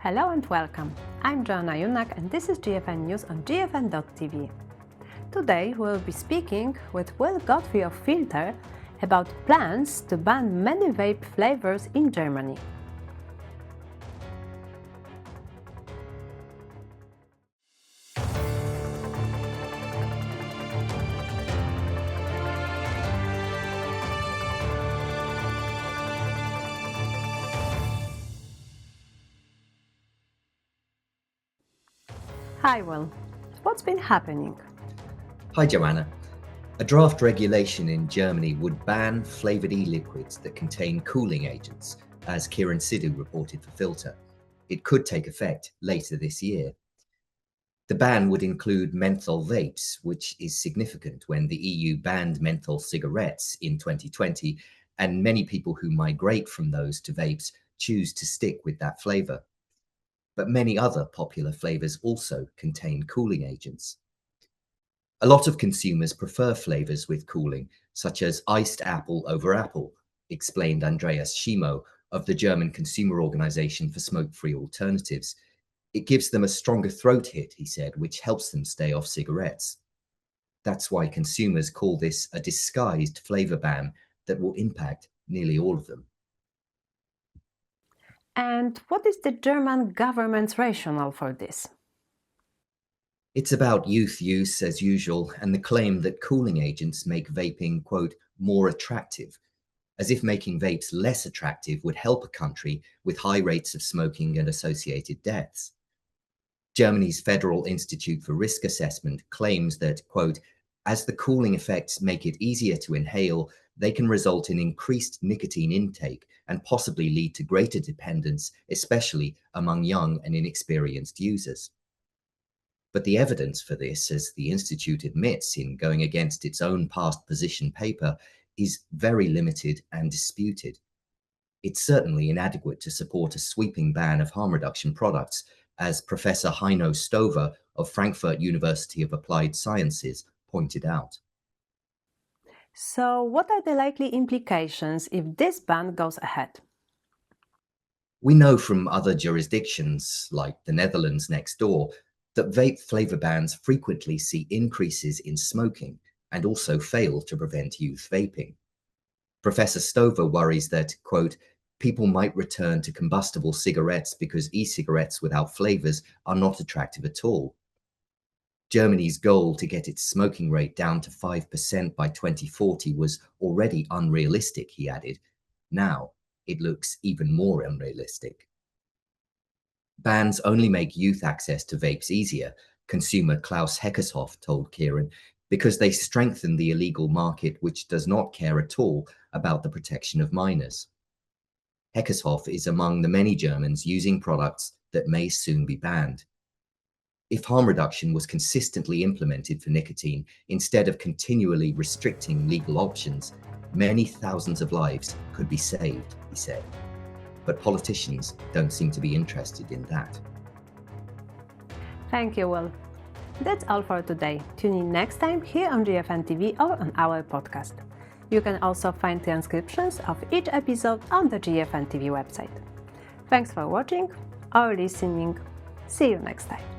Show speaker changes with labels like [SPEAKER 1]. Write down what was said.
[SPEAKER 1] Hello and welcome. I'm Joanna Junak and this is GFN News on gfn.tv. Today we'll be speaking with Will Godfrey of Filter about plans to ban many vape flavors in Germany. Hi Will, what's been happening?
[SPEAKER 2] Hi Joanna. A draft regulation in Germany would ban flavoured e-liquids that contain cooling agents, as Kieran Sidhu reported for Filter. It could take effect later this year. The ban would include menthol vapes, which is significant when the EU banned menthol cigarettes in 2020, and many people who migrate from those to vapes choose to stick with that flavour. But many other popular flavours also contain cooling agents. A lot of consumers prefer flavours with cooling, such as iced apple over apple, explained Andreas Schimo of the German Consumer Organisation for Smoke-Free Alternatives. It gives them a stronger throat hit, he said, which helps them stay off cigarettes. That's why consumers call this a disguised flavour ban that will impact nearly all of them.
[SPEAKER 1] And what is the German government's rationale for this?
[SPEAKER 2] It's about youth use as usual and the claim that cooling agents make vaping, quote, more attractive, as if making vapes less attractive would help a country with high rates of smoking and associated deaths. Germany's Federal Institute for Risk Assessment claims that, quote, as the cooling effects make it easier to inhale, they can result in increased nicotine intake and possibly lead to greater dependence, especially among young and inexperienced users. But the evidence for this, as the Institute admits in going against its own past position paper, is very limited and disputed. It's certainly inadequate to support a sweeping ban of harm reduction products, as Professor Heino Stover of Frankfurt University of Applied Sciences pointed out.
[SPEAKER 1] So, what are the likely implications if this ban goes ahead?
[SPEAKER 2] We know from other jurisdictions, like the Netherlands next door, that vape flavour bans frequently see increases in smoking and also fail to prevent youth vaping. Professor Stover worries that, quote, people might return to combustible cigarettes because e-cigarettes without flavours are not attractive at all. Germany's goal to get its smoking rate down to 5% by 2040 was already unrealistic, he added. Now it looks even more unrealistic. Bans only make youth access to vapes easier, consumer Klaus Heckershoff told Kieran, because they strengthen the illegal market which does not care at all about the protection of minors. Heckershoff is among the many Germans using products that may soon be banned. If harm reduction was consistently implemented for nicotine instead of continually restricting legal options, many thousands of lives could be saved, he said. But politicians don't seem to be interested in that.
[SPEAKER 1] Thank you, Will. That's all for today. Tune in next time here on GFN TV or on our podcast. You can also find transcriptions of each episode on the GFN TV website. Thanks for watching or listening. See you next time.